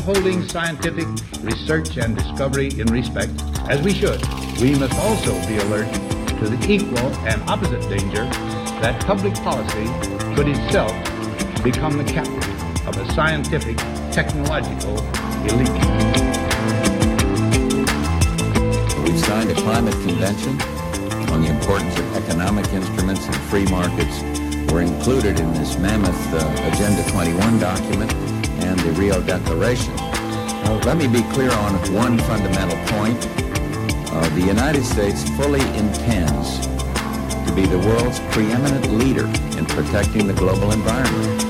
upholding scientific research and discovery in respect, as we should, we must also be alert to the equal and opposite danger that public policy could itself become the captive of a scientific, technological elite. We've signed a climate convention on the importance of economic instruments and free markets. Were included in this mammoth Agenda 21 document and the Rio Declaration. Let me be clear on one fundamental point. The United States fully intends to be the world's preeminent leader in protecting the global environment.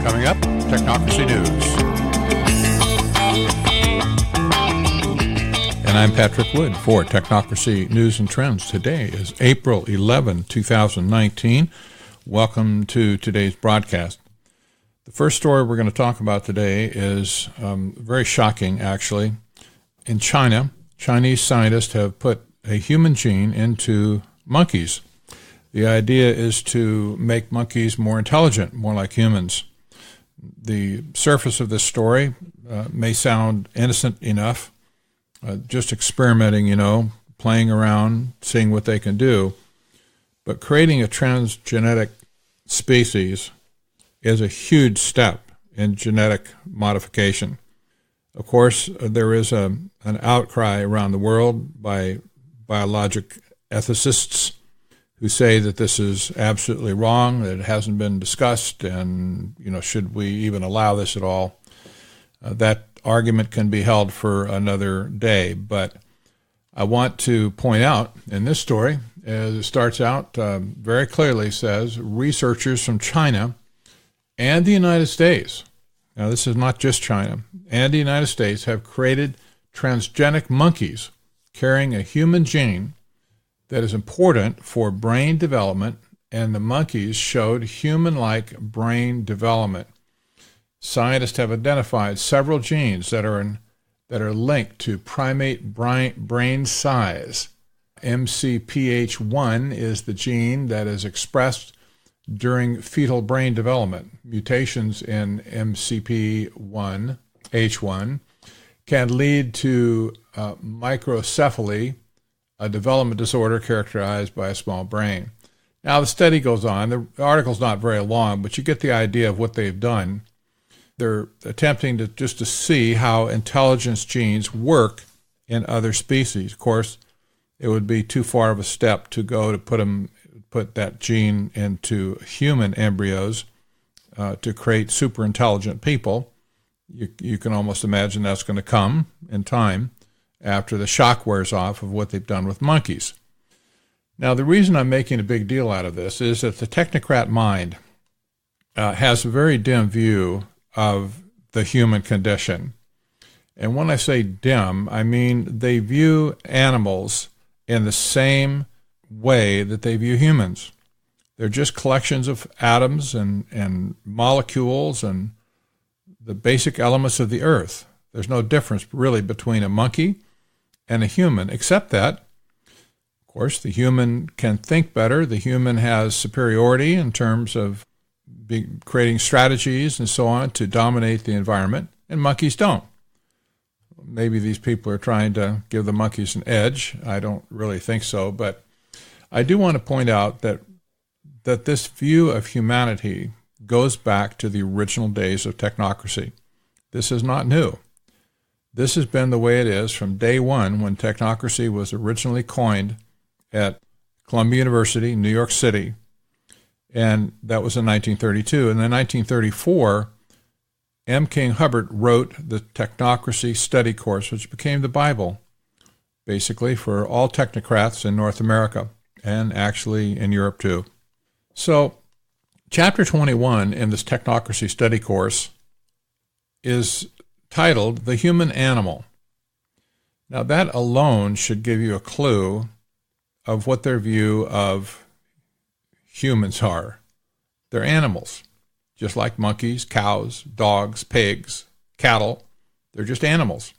Coming up, Technocracy News. And I'm Patrick Wood for Technocracy News and Trends. Today is April 11, 2019. Welcome to today's broadcast. The first story we're going to talk about today is very shocking, actually. In China, Chinese scientists have put a human gene into monkeys. The idea is to make monkeys more intelligent, more like humans. The surface of this story may sound innocent enough, just experimenting, playing around, seeing what they can do. But creating a transgenic species is a huge step in genetic modification. Of course, there is an outcry around the world by biologic ethicists who say that this is absolutely wrong, that it hasn't been discussed, and, should we even allow this at all? That argument can be held for another day, but I want to point out in this story, as it starts out, very clearly says researchers from China and the United States, now this is not just China, and the United States have created transgenic monkeys carrying a human gene that is important for brain development, and the monkeys showed human-like brain development. Scientists have identified several genes that are linked to primate brain size. MCPH1 is the gene that is expressed during fetal brain development. Mutations in MCP1H1 can lead to microcephaly, a development disorder characterized by a small brain. Now, the study goes on. The article's not very long, but you get the idea of what they've done. They're attempting to see how intelligence genes work in other species. Of course, it would be too far of a step to go to put that gene into human embryos to create super intelligent people. You can almost imagine that's going to come in time after the shock wears off of what they've done with monkeys. Now, the reason I'm making a big deal out of this is that the technocrat mind has a very dim view of the human condition. And when I say dim, I mean they view animals in the same way that they view humans. They're just collections of atoms and molecules and the basic elements of the earth. There's no difference really between a monkey and a human, except that, of course, the human can think better. The human has superiority in terms of creating strategies and so on to dominate the environment, and monkeys don't. Maybe these people are trying to give the monkeys an edge. I don't really think so, but I do want to point out that this view of humanity goes back to the original days of technocracy. This is not new. This has been the way it is from day one when technocracy was originally coined at Columbia University, New York City, and that was in 1932. And in 1934, M. King Hubbard wrote the Technocracy study course, which became the Bible, basically, for all technocrats in North America and actually in Europe too. So, Chapter 21 in this Technocracy study course is titled The Human Animal. Now, that alone should give you a clue of what their view of humans are. They're animals, just like monkeys, cows, dogs, pigs, cattle. They're just animals.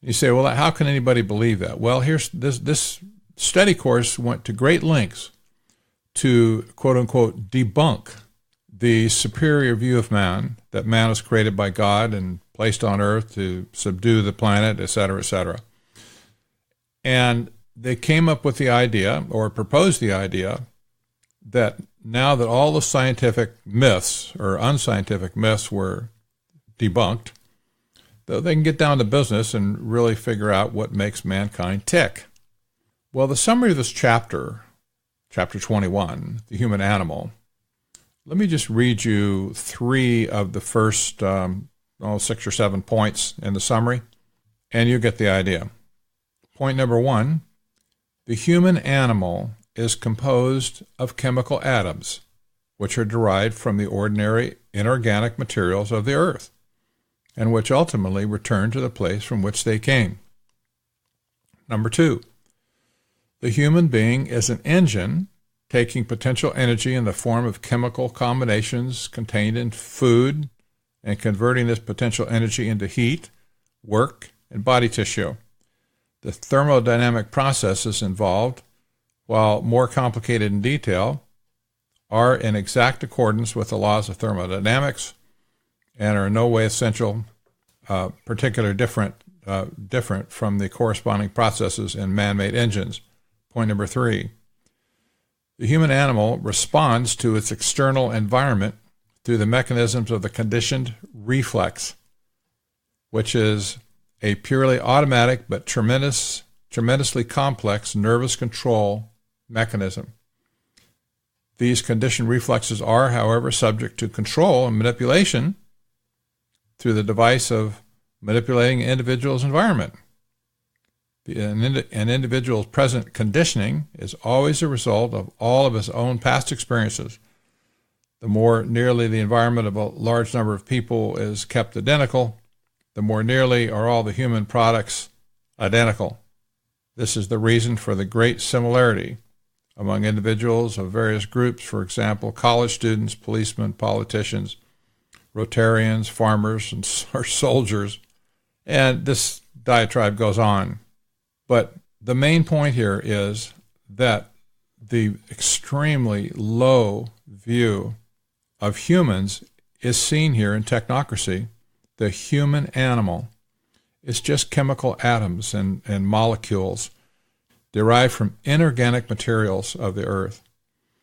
You say, well, how can anybody believe that? Well, here's this study course went to great lengths to, quote unquote, debunk the superior view of man, that man was created by God and placed on earth to subdue the planet, etc., etc. And they came up with the idea, or proposed the idea, that now that all the scientific myths or unscientific myths were debunked, they can get down to business and really figure out what makes mankind tick. Well, the summary of this chapter, chapter 21, the human animal, let me just read you 3 of the first 6 or 7 points in the summary, and you get the idea. Point number 1, the human animal is composed of chemical atoms, which are derived from the ordinary inorganic materials of the earth, and which ultimately return to the place from which they came. Number 2, the human being is an engine taking potential energy in the form of chemical combinations contained in food and converting this potential energy into heat, work, and body tissue. The thermodynamic processes involved, while more complicated in detail, are in exact accordance with the laws of thermodynamics and are in no way essential, different from the corresponding processes in man-made engines. Point number 3, the human animal responds to its external environment through the mechanisms of the conditioned reflex, which is a purely automatic but tremendously complex nervous control mechanism. These conditioned reflexes are, however, subject to control and manipulation through the device of manipulating an individual's environment. An individual's present conditioning is always a result of all of his own past experiences. The more nearly the environment of a large number of people is kept identical, the more nearly are all the human products identical. This is the reason for the great similarity among individuals of various groups, for example, college students, policemen, politicians, Rotarians, farmers, and soldiers. And this diatribe goes on. But the main point here is that the extremely low view of humans is seen here in Technocracy. The human animal is just chemical atoms and molecules derived from inorganic materials of the earth.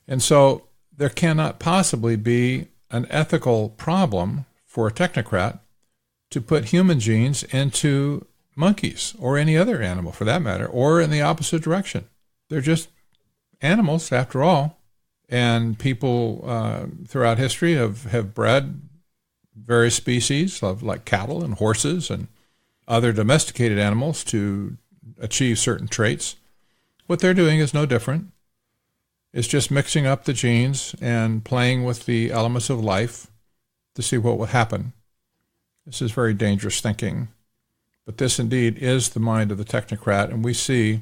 And so there cannot possibly be an ethical problem for a technocrat to put human genes into monkeys or any other animal for that matter, or in the opposite direction. They're just animals after all. And people throughout history have bred various species of like cattle and horses and other domesticated animals to achieve certain traits. What they're doing is no different. It's just mixing up the genes and playing with the elements of life to see what will happen. This is very dangerous thinking. But this indeed is the mind of the technocrat, and we see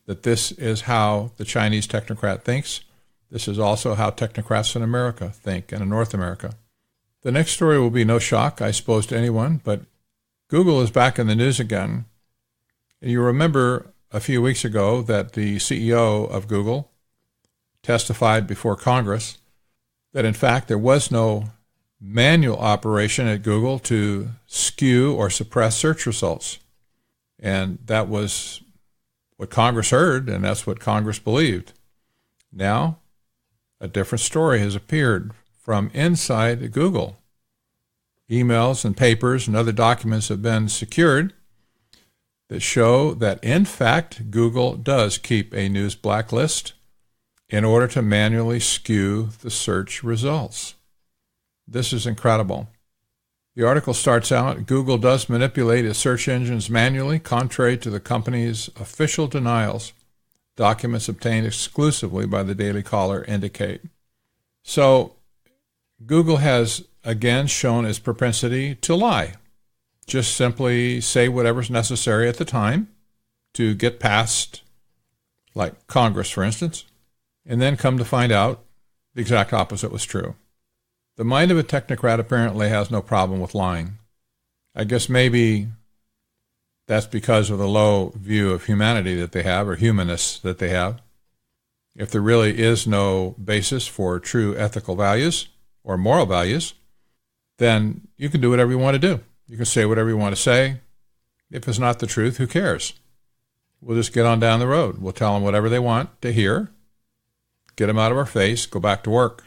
that this is how the Chinese technocrat thinks. This is also how technocrats in America think, and in North America. The next story will be no shock, I suppose, to anyone, but Google is back in the news again. And you remember a few weeks ago that the CEO of Google testified before Congress that, in fact, there was no manual operation at Google to skew or suppress search results. And that was what Congress heard, and that's what Congress believed. Now, a different story has appeared from inside Google. Emails and papers and other documents have been secured that show that, in fact, Google does keep a news blacklist in order to manually skew the search results. This is incredible. The article starts out, Google does manipulate its search engines manually, contrary to the company's official denials. Documents obtained exclusively by the Daily Caller indicate. So Google has again shown its propensity to lie. Just simply say whatever's necessary at the time to get past, like Congress, for instance, and then come to find out the exact opposite was true. The mind of a technocrat apparently has no problem with lying. I guess maybe that's because of the low view of humanity that they have, or humanness that they have. If there really is no basis for true ethical values or moral values, then you can do whatever you want to do. You can say whatever you want to say. If it's not the truth, who cares? We'll just get on down the road. We'll tell them whatever they want to hear, get them out of our face, go back to work.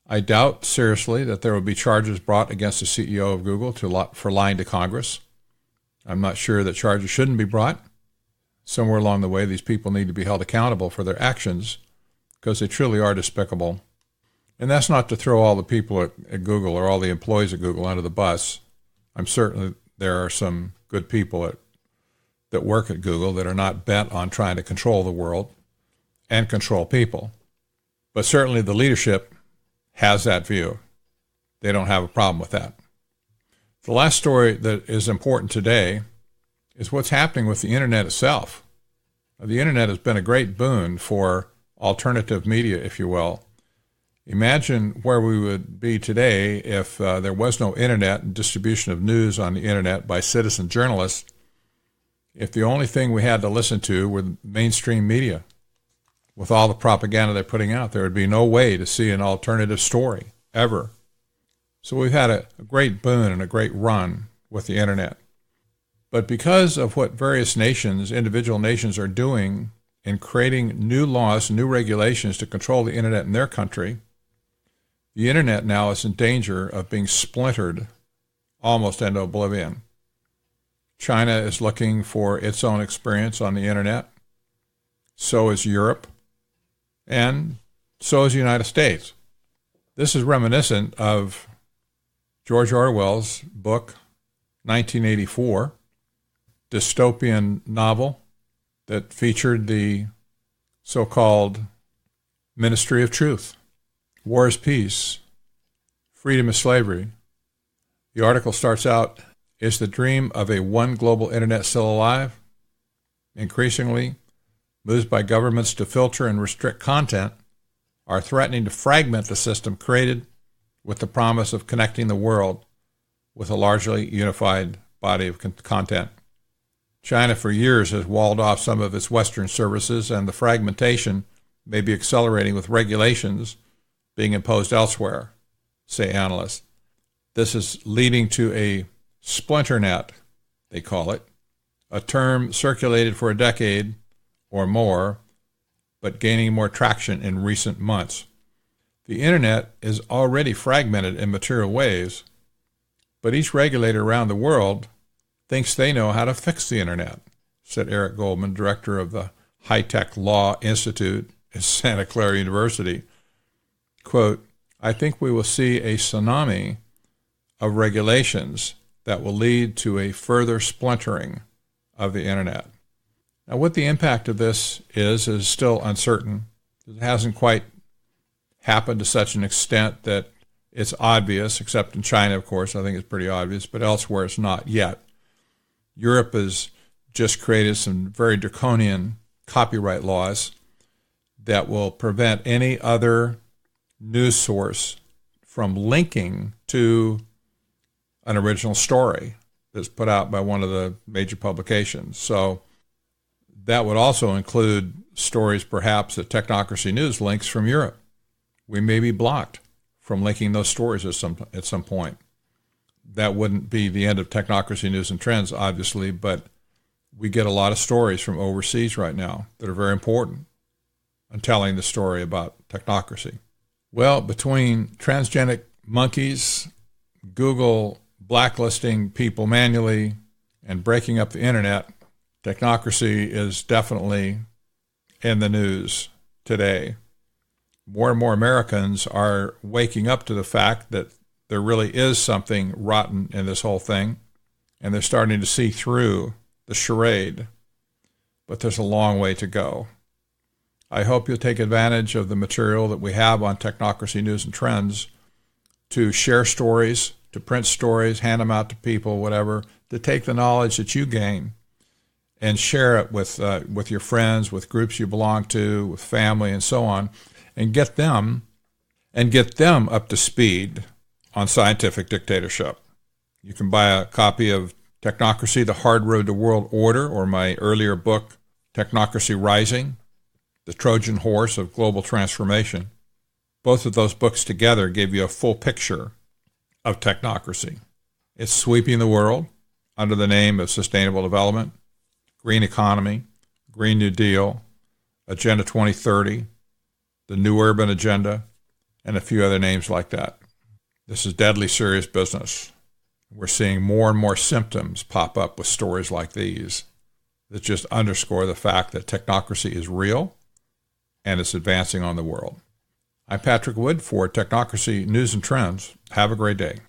I doubt seriously that there will be charges brought against the CEO of Google for lying to Congress. I'm not sure that charges shouldn't be brought. Somewhere along the way, these people need to be held accountable for their actions because they truly are despicable. And that's not to throw all the people at Google or all the employees at Google under the bus. I'm certain there are some good people that work at Google that are not bent on trying to control the world and control people. But certainly the leadership has that view. They don't have a problem with that. The last story that is important today is what's happening with the internet itself. The internet has been a great boon for alternative media, if you will. Imagine where we would be today if there was no internet and distribution of news on the internet by citizen journalists, if the only thing we had to listen to were mainstream media. With all the propaganda they're putting out, there would be no way to see an alternative story, ever. So we've had a great boon and a great run with the internet. But because of what various nations, individual nations, are doing in creating new laws, new regulations to control the internet in their country, the internet now is in danger of being splintered almost into oblivion. China is looking for its own experience on the internet. So is Europe. And so is the United States. This is reminiscent of George Orwell's book, 1984, dystopian novel that featured the so-called Ministry of Truth. War is peace. Freedom is slavery. The article starts out, is the dream of a one global internet still alive? Increasingly, moves by governments to filter and restrict content are threatening to fragment the system created with the promise of connecting the world with a largely unified body of content. China for years has walled off some of its Western services, and the fragmentation may be accelerating with regulations being imposed elsewhere, say analysts. This is leading to a splinter net, they call it, a term circulated for a decade or more, but gaining more traction in recent months. The internet is already fragmented in material ways, but each regulator around the world thinks they know how to fix the internet, said Eric Goldman, director of the High-Tech Law Institute at Santa Clara University. Quote, I think we will see a tsunami of regulations that will lead to a further splintering of the internet. Now, what the impact of this is still uncertain. It hasn't quite happened to such an extent that it's obvious, except in China, of course. I think it's pretty obvious, but elsewhere it's not yet. Europe has just created some very draconian copyright laws that will prevent any other news source from linking to an original story that's put out by one of the major publications. So that would also include stories perhaps that Technocracy News links from Europe. We may be blocked from linking those stories at some point. That wouldn't be the end of Technocracy News and Trends, obviously, but we get a lot of stories from overseas right now that are very important in telling the story about technocracy. Well, between transgenic monkeys, Google blacklisting people manually, and breaking up the internet, technocracy is definitely in the news today. More and more Americans are waking up to the fact that there really is something rotten in this whole thing, and they're starting to see through the charade, but there's a long way to go. I hope you'll take advantage of the material that we have on Technocracy News and Trends to share stories, to print stories, hand them out to people, whatever, to take the knowledge that you gain and share it with your friends, with groups you belong to, with family, and so on, and get them up to speed on scientific dictatorship. You can buy a copy of Technocracy, The Hard Road to World Order, or my earlier book, Technocracy Rising, The Trojan Horse of Global Transformation. Both of those books together give you a full picture of technocracy. It's sweeping the world under the name of sustainable development, green economy, Green New Deal, Agenda 2030, the New Urban Agenda, and a few other names like that. This is deadly serious business. We're seeing more and more symptoms pop up with stories like these that just underscore the fact that technocracy is real and it's advancing on the world. I'm Patrick Wood for Technocracy News and Trends. Have a great day.